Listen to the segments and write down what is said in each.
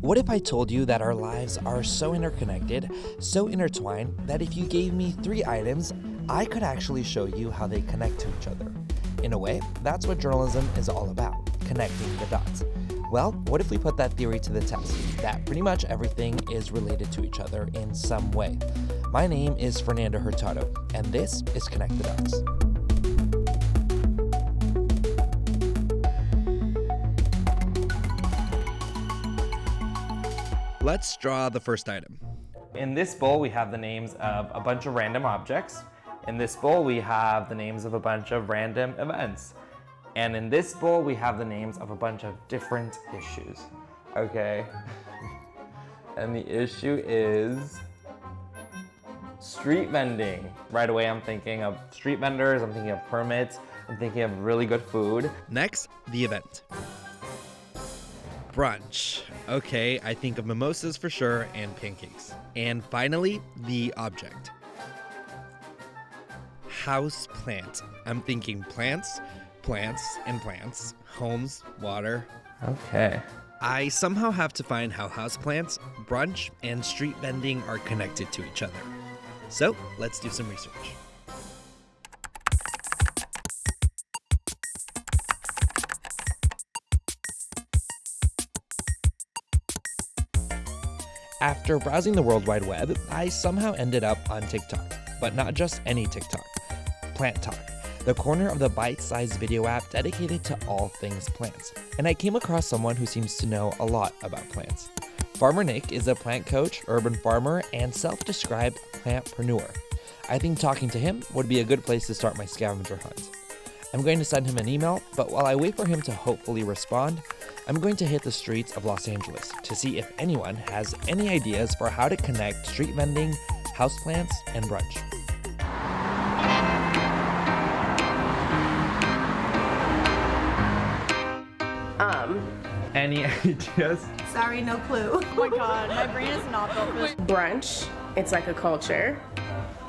What if I told you that our lives are so interconnected, so intertwined, that if you gave me 3 items, I could actually show you how they connect to each other? In a way, that's what journalism is all about, connecting the dots. Well, what if we put that theory to the test, that pretty much everything is related to each other in some way? My name is Fernando Hurtado, and this is Connect the Dots. Let's draw the first item. In this bowl, we have the names of a bunch of random objects. In this bowl, we have the names of a bunch of random events. And in this bowl, we have the names of a bunch of different issues. Okay? And the issue is street vending. Right away, I'm thinking of street vendors, I'm thinking of permits, I'm thinking of really good food. Next, the event. Brunch. Okay, I think of mimosas for sure and pancakes. And finally, the object. House plant. I'm thinking plants, and plants, homes, water. Okay. I somehow have to find how houseplants, brunch, and street vending are connected to each other. So, let's do some research. After browsing the World Wide Web, I somehow ended up on TikTok. But not just any TikTok. Plant Talk, the corner of the bite-sized video app dedicated to all things plants. And I came across someone who seems to know a lot about plants. Farmer Nick is a plant coach, urban farmer, and self-described plantpreneur. I think talking to him would be a good place to start my scavenger hunt. I'm going to send him an email, but while I wait for him to hopefully respond, I'm going to hit the streets of Los Angeles to see if anyone has any ideas for how to connect street vending, houseplants, and brunch. Any ideas? Sorry, no clue. Oh my god, my brain is not built for this. Brunch, it's like a culture,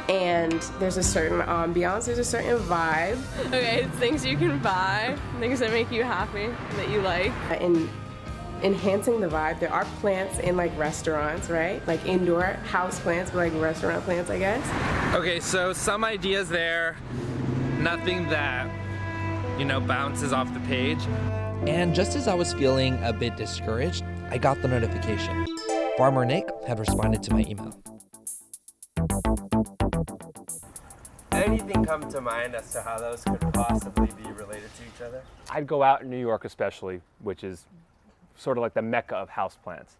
and there's a certain ambiance, there's a certain vibe. Okay, it's things you can buy, things that make you happy, that you like. In enhancing the vibe, there are plants in like restaurants, right? Like indoor house plants, but like restaurant plants, I guess. Okay, so some ideas there, nothing that, bounces off the page. And just as I was feeling a bit discouraged, I got the notification. Farmer Nick had responded to my email. Anything come to mind as to how those could possibly be related to each other? I'd go out in New York especially, which is sort of like the mecca of houseplants.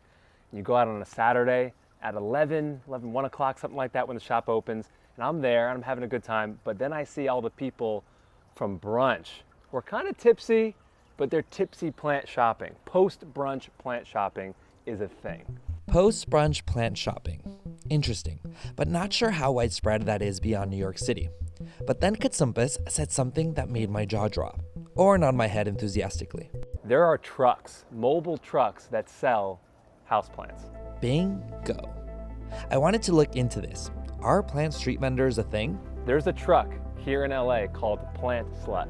You go out on a Saturday at 1 o'clock, something like that when the shop opens, and I'm there and I'm having a good time, but then I see all the people from Brunch who are kind of tipsy, but they're tipsy plant shopping. Post-brunch plant shopping is a thing. Post-brunch plant shopping. Interesting, but not sure how widespread that is beyond New York City. But then Katsumpis said something that made my jaw drop, or nod my head enthusiastically. There are trucks, mobile trucks that sell houseplants. Bingo. I wanted to look into this. Are plant street vendors a thing? There's a truck here in LA called Plant Slut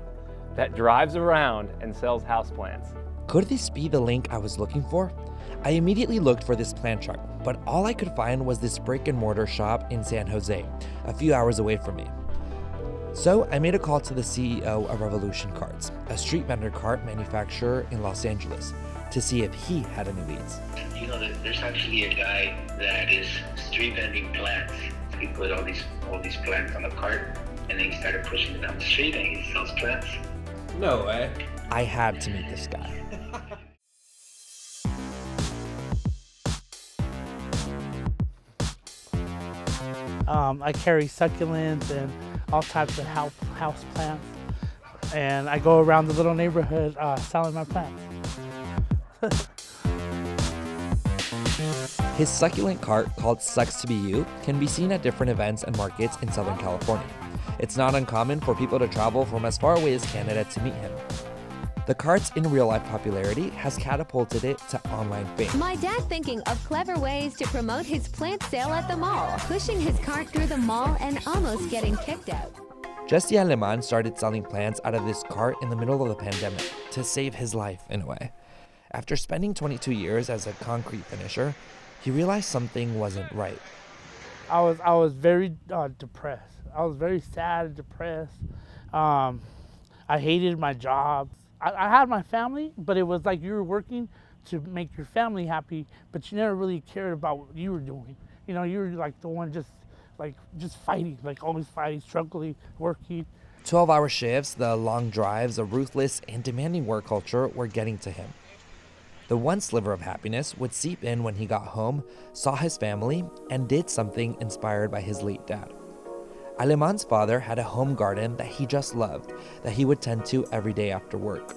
that drives around and sells houseplants. Could this be the link I was looking for? I immediately looked for this plant truck, but all I could find was this brick and mortar shop in San Jose, a few hours away from me. So I made a call to the CEO of Revolution Carts, a street vendor cart manufacturer in Los Angeles, to see if he had any leads. There's actually a guy that is street vending plants. He put all these plants on a cart, and then he started pushing it down the street, and he sells plants. No way. I had to meet this guy. I carry succulents and all types of house plants, and I go around the little neighborhood selling my plants. His succulent cart, called Sucks to Be You, can be seen at different events and markets in Southern California. It's not uncommon for people to travel from as far away as Canada to meet him. The cart's in real-life popularity has catapulted it to online fame. My dad thinking of clever ways to promote his plant sale at the mall, pushing his cart through the mall and almost getting kicked out. Jesse Aleman started selling plants out of this cart in the middle of the pandemic to save his life in a way. After spending 22 years as a concrete finisher, he realized something wasn't right. I was very depressed. I was very sad and depressed. I hated my job. I had my family, but it was like you were working to make your family happy, but you never really cared about what you were doing. You know, you were like the one just fighting, like always fighting, struggling, working. 12-hour shifts, the long drives, a ruthless and demanding work culture were getting to him. The one sliver of happiness would seep in when he got home, saw his family, and did something inspired by his late dad. Aleman's father had a home garden that he just loved, that he would tend to every day after work.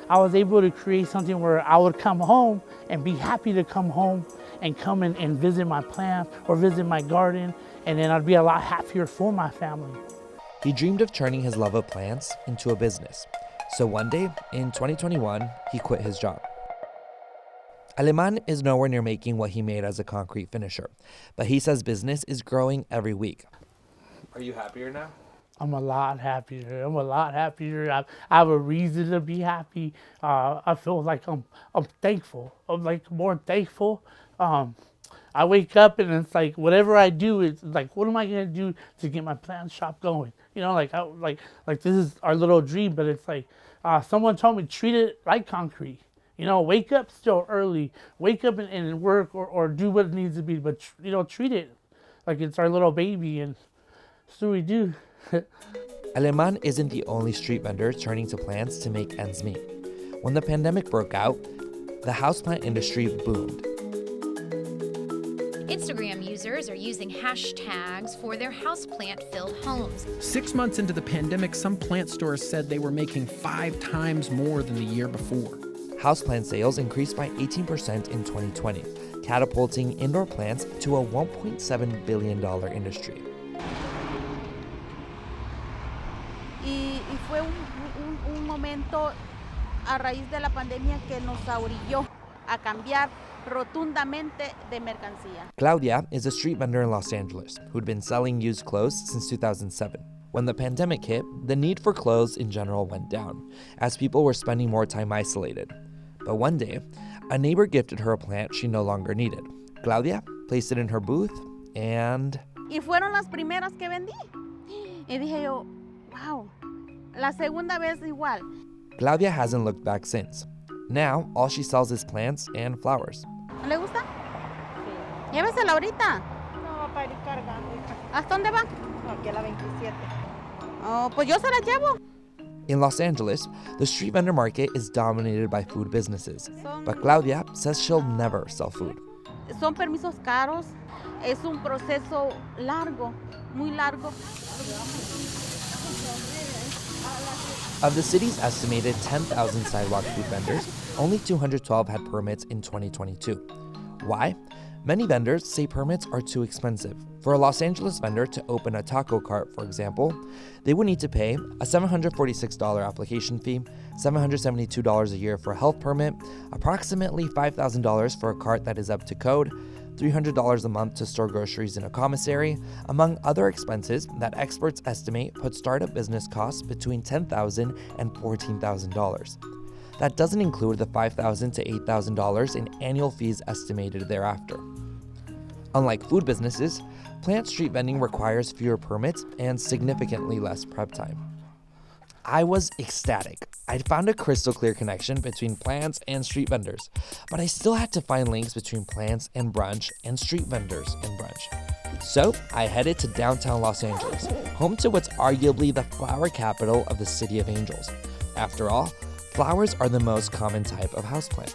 I was able to create something where I would come home and be happy to come home and come and visit my plants or visit my garden, and then I'd be a lot happier for my family. He dreamed of turning his love of plants into a business. So one day, in 2021, he quit his job. Aleman is nowhere near making what he made as a concrete finisher, but he says business is growing every week. Are you happier now? I'm a lot happier. I have a reason to be happy. I feel like I'm thankful. I'm like more thankful. I wake up and it's like whatever I do, it's like what am I gonna do to get my plant shop going? You know, like this is our little dream, but it's like someone told me treat it like concrete. You know, wake up still early. Wake up and work or do what it needs to be, but you know, treat it like it's our little baby, and that's what we do. Aleman isn't the only street vendor turning to plants to make ends meet. When the pandemic broke out, the houseplant industry boomed. Instagram users are using hashtags for their houseplant-filled homes. 6 months into the pandemic, some plant stores said they were making 5 times more than the year before. Houseplant sales increased by 18% in 2020, catapulting indoor plants to a $1.7 billion industry. Y fue un momento a raíz de la pandemia que nos orilló a cambiar rotundamente de mercancía. Claudia is a street vendor in Los Angeles who'd been selling used clothes since 2007. When the pandemic hit, the need for clothes in general went down, as people were spending more time isolated. But one day, a neighbor gifted her a plant she no longer needed. Claudia placed it in her booth and... Y fueron las primeras que vendí. Y dije yo, wow, la segunda vez igual. Claudia hasn't looked back since. Now, all she sells is plants and flowers. ¿Le gusta? Sí. Llévesela ahorita. No, va para ir cargando. ¿Hasta dónde va? No, aquí a la 27. Oh, pues yo se la llevo. In Los Angeles, the street vendor market is dominated by food businesses. But Claudia says she'll never sell food. Son permisos caros. Es un proceso largo, muy largo. Of the city's estimated 10,000 sidewalk food vendors, only 212 had permits in 2022. Why? Many vendors say permits are too expensive. For a Los Angeles vendor to open a taco cart, for example, they would need to pay a $746 application fee, $772 a year for a health permit, approximately $5,000 for a cart that is up to code, $300 a month to store groceries in a commissary, among other expenses that experts estimate put startup business costs between $10,000 and $14,000. That doesn't include the $5,000 to $8,000 in annual fees estimated thereafter. Unlike food businesses, plant street vending requires fewer permits and significantly less prep time. I was ecstatic. I'd found a crystal clear connection between plants and street vendors, but I still had to find links between plants and brunch and street vendors and brunch. So I headed to downtown Los Angeles, home to what's arguably the flower capital of the City of Angels. After all, flowers are the most common type of houseplant.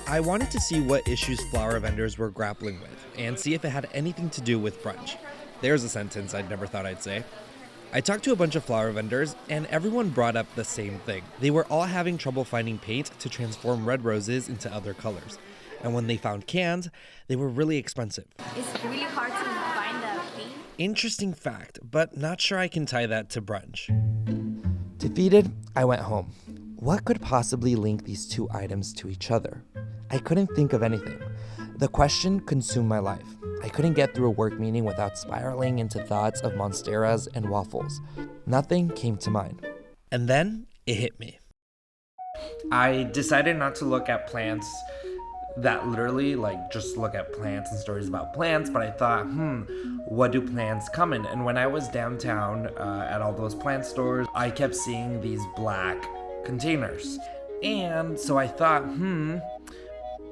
I wanted to see what issues flower vendors were grappling with and see if it had anything to do with brunch. There's a sentence I'd never thought I'd say. I talked to a bunch of flower vendors and everyone brought up the same thing. They were all having trouble finding paint to transform red roses into other colors. And when they found cans, they were really expensive. It's really hard to find the paint. Interesting fact, but not sure I can tie that to brunch. Defeated, I went home. What could possibly link these two items to each other? I couldn't think of anything. The question consumed my life. I couldn't get through a work meeting without spiraling into thoughts of monsteras and waffles. Nothing came to mind. And then it hit me. I decided not to look at plants that literally, just look at plants and stories about plants, but I thought, what do plants come in? And when I was downtown at all those plant stores, I kept seeing these black containers. And so I thought,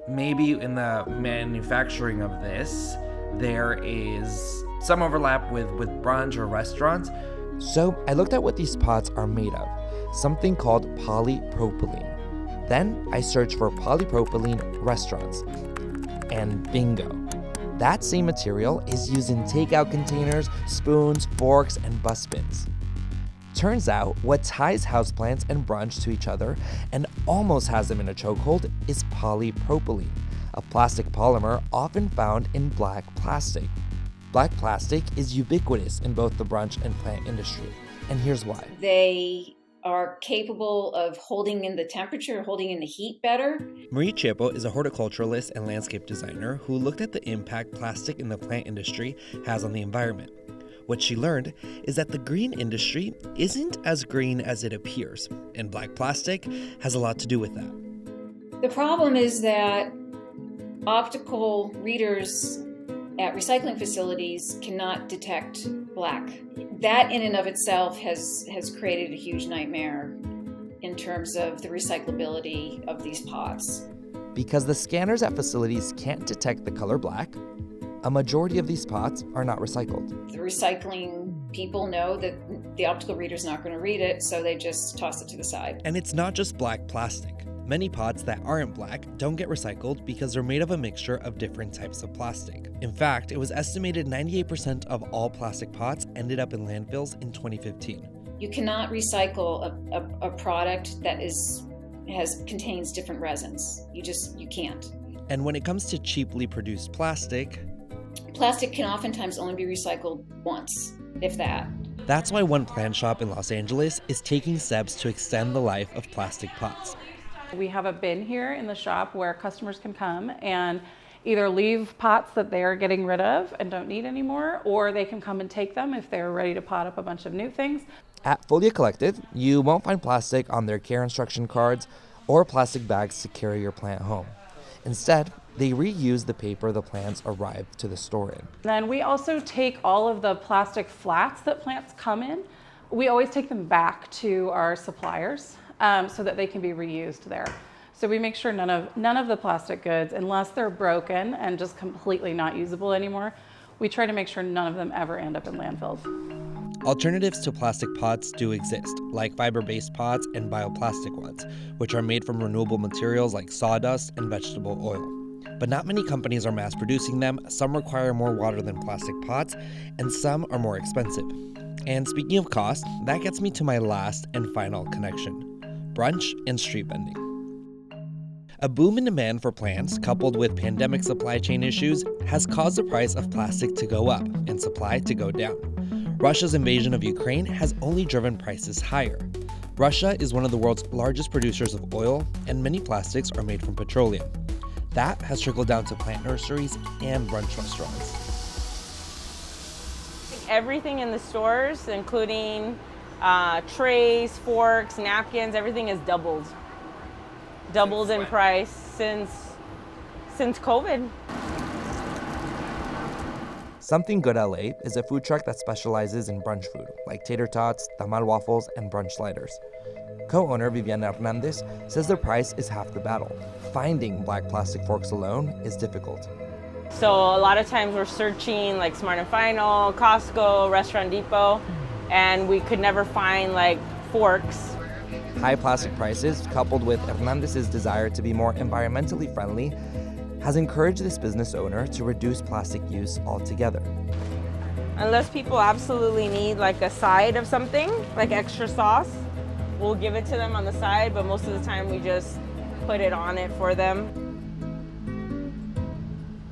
maybe in the manufacturing of this, there is some overlap with brunch or restaurants. So I looked at what these pots are made of, something called polypropylene. Then I searched for polypropylene restaurants, and bingo. That same material is used in takeout containers, spoons, forks, and bus bins. Turns out what ties houseplants and brunch to each other and almost has them in a chokehold is polypropylene, a plastic polymer often found in black plastic. Black plastic is ubiquitous in both the brunch and plant industry, and here's why. They are capable of holding in the temperature, holding in the heat better. Marie Chepo is a horticulturalist and landscape designer who looked at the impact plastic in the plant industry has on the environment. What she learned is that the green industry isn't as green as it appears, and black plastic has a lot to do with that. The problem is that optical readers at recycling facilities cannot detect black. That in and of itself has created a huge nightmare in terms of the recyclability of these pots. Because the scanners at facilities can't detect the color black, a majority of these pots are not recycled. The recycling people know that the optical reader's not going to read it, so they just toss it to the side. And it's not just black plastic. Many pots that aren't black don't get recycled because they're made of a mixture of different types of plastic. In fact, it was estimated 98% of all plastic pots ended up in landfills in 2015. You cannot recycle a product that contains different resins. You can't. And when it comes to cheaply produced plastic can oftentimes only be recycled once, if that. That's why one plant shop in Los Angeles is taking steps to extend the life of plastic pots. We have a bin here in the shop where customers can come and either leave pots that they're getting rid of and don't need anymore, or they can come and take them if they're ready to pot up a bunch of new things. At Folia Collective, you won't find plastic on their care instruction cards or plastic bags to carry your plant home. Instead, they reuse the paper the plants arrive to the store in. Then we also take all of the plastic flats that plants come in. We always take them back to our suppliers so that they can be reused there. So we make sure none of the plastic goods, unless they're broken and just completely not usable anymore, we try to make sure none of them ever end up in landfills. Alternatives to plastic pots do exist, like fiber-based pots and bioplastic ones, which are made from renewable materials like sawdust and vegetable oil. But not many companies are mass producing them, some require more water than plastic pots, and some are more expensive. And speaking of cost, that gets me to my last and final connection: brunch and street vending. A boom in demand for plants, coupled with pandemic supply chain issues, has caused the price of plastic to go up and supply to go down. Russia's invasion of Ukraine has only driven prices higher. Russia is one of the world's largest producers of oil, and many plastics are made from petroleum. That has trickled down to plant nurseries and brunch restaurants. Everything in the stores, including trays, forks, napkins, everything has doubled in price since COVID. Something Good LA is a food truck that specializes in brunch food, like tater tots, tamal waffles, and brunch sliders. Co-owner Viviana Hernandez says the price is half the battle. Finding black plastic forks alone is difficult. So a lot of times we're searching like Smart & Final, Costco, Restaurant Depot, and we could never find like forks. High plastic prices, coupled with Hernandez's desire to be more environmentally friendly, has encouraged this business owner to reduce plastic use altogether. Unless people absolutely need like a side of something, like extra sauce, we'll give it to them on the side, but most of the time we just put it on it for them.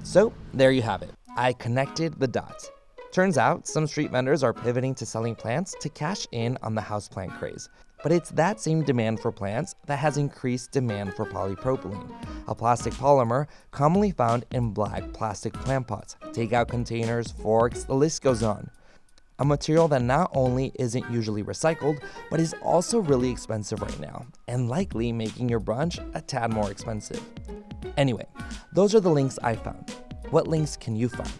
So there you have it. I connected the dots. Turns out some street vendors are pivoting to selling plants to cash in on the houseplant craze. But it's that same demand for plants that has increased demand for polypropylene, a plastic polymer commonly found in black plastic plant pots, takeout containers, forks, the list goes on. A material that not only isn't usually recycled, but is also really expensive right now, and likely making your brunch a tad more expensive. Anyway, those are the links I found. What links can you find?